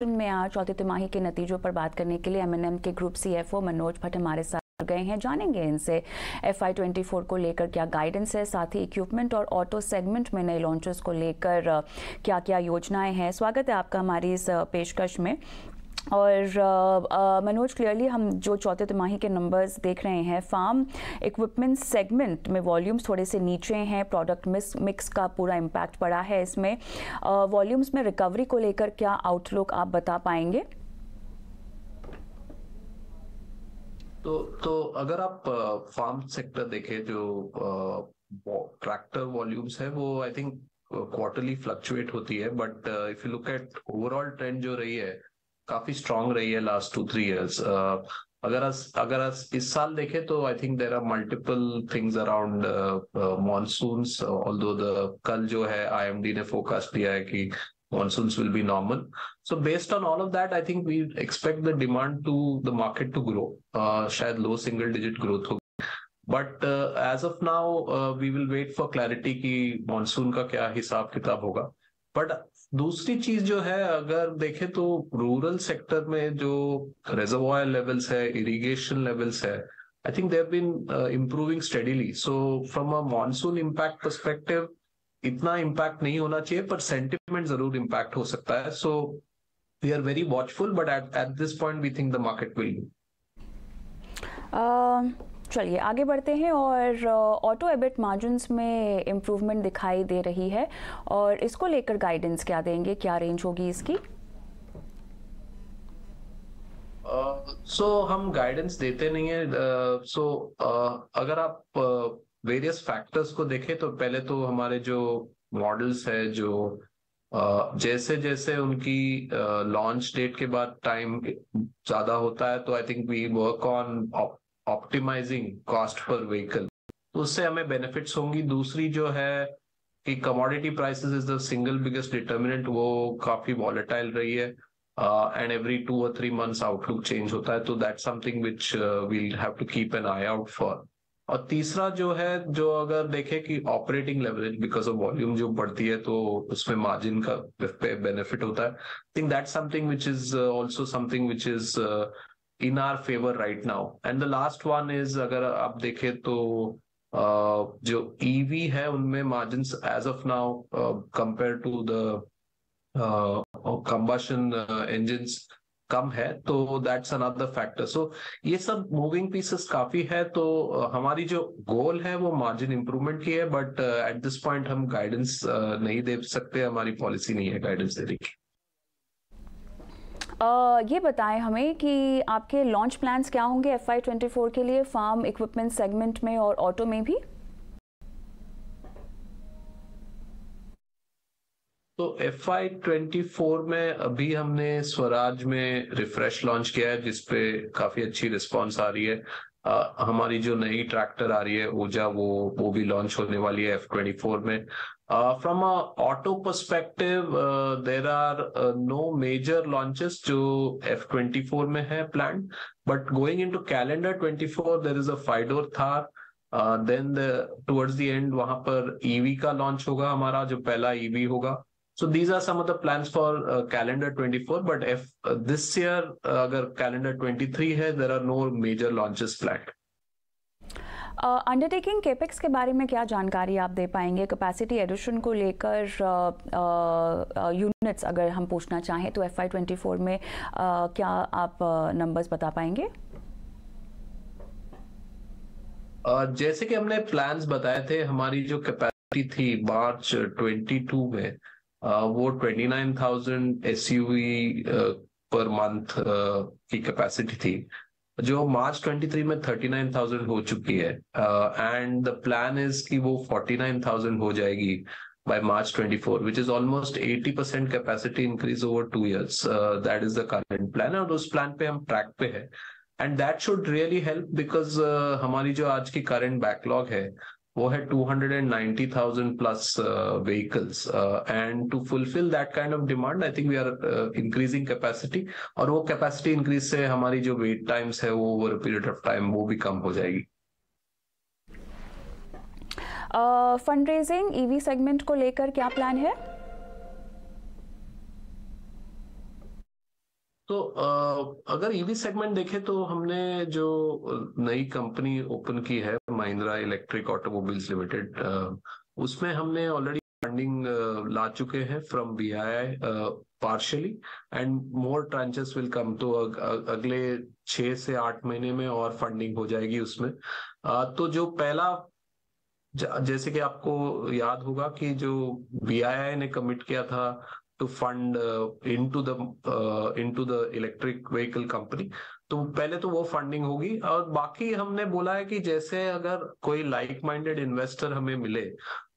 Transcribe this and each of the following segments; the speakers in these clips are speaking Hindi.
में आज चौथी तिमाही के नतीजों पर बात करने के लिए एमएनएम के ग्रुप सीएफओ मनोज भट्ट हमारे साथ गए हैं। जानेंगे इनसे FY24 को लेकर क्या गाइडेंस है, साथ ही इक्विपमेंट और ऑटो सेगमेंट में नए लॉन्चेस को लेकर क्या क्या योजनाएं हैं। स्वागत है आपका हमारी इस पेशकश में। और मनोज, क्लियरली हम जो चौथे तिमाही के नंबर्स देख रहे हैं, फार्म इक्विपमेंट सेगमेंट में वॉल्यूम्स थोड़े से नीचे हैं, प्रोडक्ट मिक्स का पूरा इम्पैक्ट पड़ा है इसमें। वॉल्यूम्स में रिकवरी को लेकर क्या आउटलुक आप बता पाएंगे? तो अगर आप फार्म सेक्टर देखें, जो ट्रैक्टर वॉल्यूम्स है वो आई थिंक क्वार्टरली फ्लक्चुएट होती है, but if you look at overall trend जो रही है काफी स्ट्रांग रही है लास्ट 2-3 इयर्स। अगर इस साल देखें तो I think there are multiple things around monsoons, although कल जो है IMD ने फोरकास्ट दिया है कि monsoons will be normal. So based on all of that, I think we expect the demand to the market to grow. शायद low single digit growth होगी. But as of now, we will wait for clarity कि monsoon का क्या हिसाब किताब होगा. But दूसरी चीज जो है, अगर देखें तो रूरल सेक्टर में जो reservoir levels है, irrigation levels है, I think they have been improving steadily. So from a monsoon impact perspective, इतना इम्पैक्ट नहीं होना चाहिए, पर सेंटिमेंट जरूर इम्पैक्ट हो सकता है। So we are very watchful, but at this point we think the market will. चलिए आगे बढ़ते हैं। और ऑटो एबिट मार्जिन्स में इम्प्रूवमेंट दिखाई दे रही है, और इसको लेकर गाइडेंस क्या देंगे, क्या रेंज होगी इसकी? हम गाइडेंस देते नहीं है। अगर आप वेरियस फैक्टर्स को देखें तो पहले तो हमारे जो मॉडल्स है, जो जैसे जैसे उनकी लॉन्च डेट के बाद टाइम ज्यादा होता है, तो I think we work on optimising cost per vehicle, तो उससे हमें बेनिफिट्स होंगी। दूसरी जो है कि commodity prices is the single biggest determinant, वो काफी वॉलेटाइल रही है, and every 2 or 3 months outlook change होता है, तो that's something which will have to keep an eye out for. और तीसरा जो है, जो अगर देखें कि operating leverage because of volume जो बढ़ती है, तो उसमें मार्जिन का बेनिफिट होता है। I think that's something which is also something which is in our favour right now. And the last one is, अगर आप देखें तो जो EV है उनमें margin as of now compare to the combustion engines कम है, तो दैट्स अनदर फैक्टर। सो ये सब मूविंग पीसेस काफी है, तो हमारी जो गोल है वो मार्जिन इंप्रूवमेंट की है, बट एट दिस पॉइंट हम गाइडेंस नहीं दे सकते, हमारी पॉलिसी नहीं है गाइडेंस देने की। ये बताएं हमें कि आपके लॉन्च प्लान्स क्या होंगे FY24 के लिए, फार्म इक्विपमेंट सेगमेंट में और ऑटो में भी? तो FY24 में अभी हमने स्वराज में रिफ्रेश लॉन्च किया है, जिसपे काफी अच्छी रिस्पांस आ रही है। हमारी जो नई ट्रैक्टर आ रही है ऊर्जा, वो भी लॉन्च होने वाली है F24 में। From a auto perspective there are no major launches जो F24 में है plan, but going into calendar 24 there is a 5-door Thar. Then towards the end वहां पर EV का लॉन्च होगा, हमारा जो पहला EV होगा। So these are some of the plans for calendar 24, but if this year अगर calendar 23 है, there are no major launches planned. Undertaking capex के बारे में क्या जानकारी आप दे पाएंगे? कैपेसिटी एडिशन को लेकर यूनिट्स अगर हम पूछना चाहें तो FY24 में क्या आप नंबर्स बता पाएंगे? जैसे कि हमने प्लान्स बताए थे, हमारी जो कैपेसिटी थी मार्च 22 में, वो 29,000 SUV पर मंथ की कैपेसिटी थी, जो मार्च 23 में 39,000 हो चुकी है, एंड द प्लान इज कि वो 49,000 हो जाएगी by March 24, which is almost 80% capacity increase over 2 years. That is the current plan, और उस प्लान पे हम ट्रैक पे है, and that should really help because हमारी जो आज की current backlog है वो है 290,000 plus vehicles, and to fulfill that kind of demand, I think we are increasing capacity, और वो capacity increase से हमारी जो wait times है वो over a period of time वो भी कम हो जाएगी। फंड रेजिंग EV सेगमेंट को लेकर क्या प्लान है? तो अगर ईवी सेगमेंट देखें तो हमने जो नई कंपनी ओपन की है महिंद्रा इलेक्ट्रिक ऑटोमोबाइल्स लिमिटेड, उसमें हमने ऑलरेडी फंडिंग ला चुके हैं from BII partially, and more tranches will come. तो अगले 6 से 8 महीने में और फंडिंग हो जाएगी उसमें। तो जो पहला, जैसे कि आपको याद होगा कि जो बीआईआई ने कमिट किया था to fund into the electric vehicle company, तो पहले तो वो फंडिंग होगी। और बाकी हमने बोला है कि जैसे अगर कोई लाइक माइंडेड इन्वेस्टर हमें मिले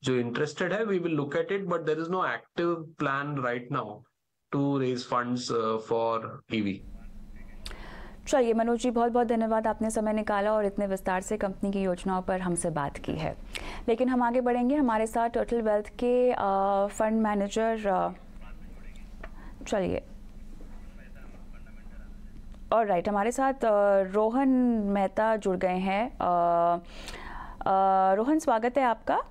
जो इंटरेस्टेड है, we will look at it, but there is no active plan right now to raise funds for EV. चलिए मनोज जी, बहुत बहुत धन्यवाद, आपने समय निकाला और इतने विस्तार से कंपनी की योजनाओं पर हमसे बात की है। लेकिन हम आगे बढ़ेंगे, हमारे साथ टर्टल वेल्थ के फंड मैनेजर, चलिए और राइट, हमारे साथ रोहन मेहता जुड़ गए हैं। रोहन, स्वागत है आपका।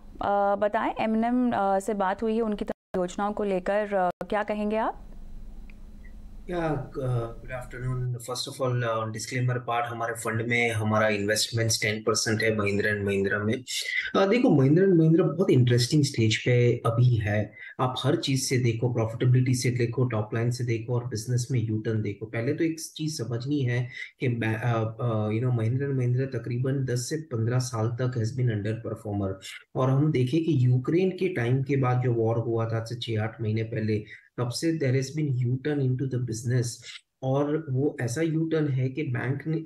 बताएं, एमएनएम से बात हुई है, उनकी योजनाओं को लेकर क्या कहेंगे आप? Good afternoon. First of all disclaimer part, हमारे फंड में हमारा इन्वेस्टमेंट 10% है महिंद्रा एंड महिंद्रा में। देखो, महिंद्रा एंड महिंद्रा बहुत इंटरेस्टिंग स्टेज पे अभी है। आप हर चीज से देखो, प्रॉफिटेबिलिटी से देखो, टॉप लाइन से देखो और बिजनेस में यू टर्न देखो। पहले तो एक चीज समझनी है कि महिंद्रा एंड महिंद्रा तकरीबन 10 से 15 साल तक हैज बीन अंडर परफॉर्मर। और हम देखें कि यूक्रेन के टाइम के बाद जो वॉर हुआ था 6-8 महीने पहले, तब से there has been U turn into the business. और वो ऐसा यू टर्न है कि बैंक ने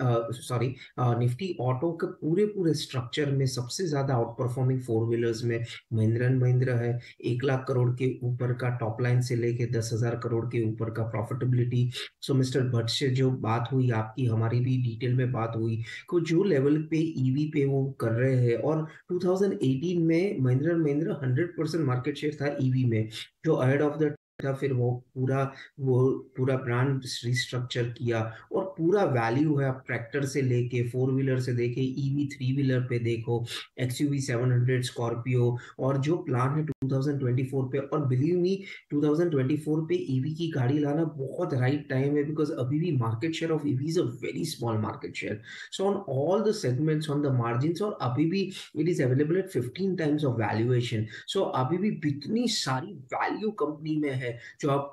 निफ्टी ऑटो के पूरे पूरे स्ट्रक्चर में सबसे ज्यादा आउट परफॉर्मिंग फोर व्हीलर्स में महिंद्रा एंड महिंद्रा है। 1 लाख करोड़ के ऊपर का टॉप लाइन से लेके 10,000 करोड़ के ऊपर का प्रॉफिटेबिलिटी। सो मिस्टर भट्ट से जो बात हुई आपकी, हमारी भी डिटेल में बात हुई कि जो लेवल पे ईवी पे वो कर रहे हैं। और 2018 में Mahindra and Mahindra 100% market share था ईवी में, जो अहेड ऑफ द था। फिर वो पूरा ब्रांड रिस्ट्रक्चर किया और पूरा वैल्यू है। आप ट्रैक्टर से लेके फोर व्हीलर से देखे ईवी थ्री व्हीलर पे देखो, एक्सयूवी 700, स्कॉर्पियो, और जो प्लान है 2024 पे। और बिलीव मी, 2024 पे ईवी की गाड़ी लाना बहुत राइट टाइम है, बिकॉज अभी भी market share of EV is a very small market share. So on all the segments, on the margin, और अभी भी it is available at 15 times of valuation. So अभी भी इतनी सारी वैल्यू कंपनी में है जो आप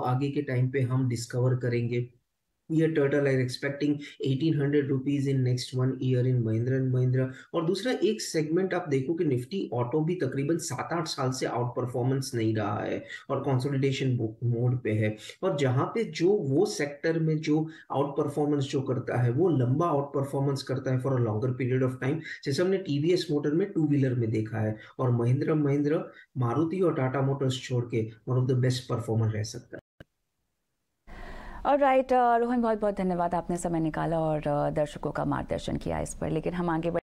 आगे के टाइम पे हम डिस्कवर करेंगे। ये टर्टल are expecting 1800 rupees in next 1 year in Mahindra and Mahindra. और दूसरा एक सेगमेंट आप देखो कि निफ्टी ऑटो भी तकरीबन 7-8 साल से आउट परफॉर्मेंस नहीं रहा है और कंसोलिडेशन मोड पे है। और जहां पे जो वो सेक्टर में जो आउट परफॉर्मेंस जो करता है, वो लंबा आउट परफॉर्मेंस करता है for a longer period of time, जैसे हमने टीवीएस मोटर में टू व्हीलर में देखा है। और महिंद्रा महिंद्रा मारुति और टाटा मोटर्स छोड़ के one of the best performer रह सकता है। और राइट रोहन, बहुत बहुत धन्यवाद, आपने समय निकाला और दर्शकों का मार्गदर्शन किया इस पर। लेकिन हम आगे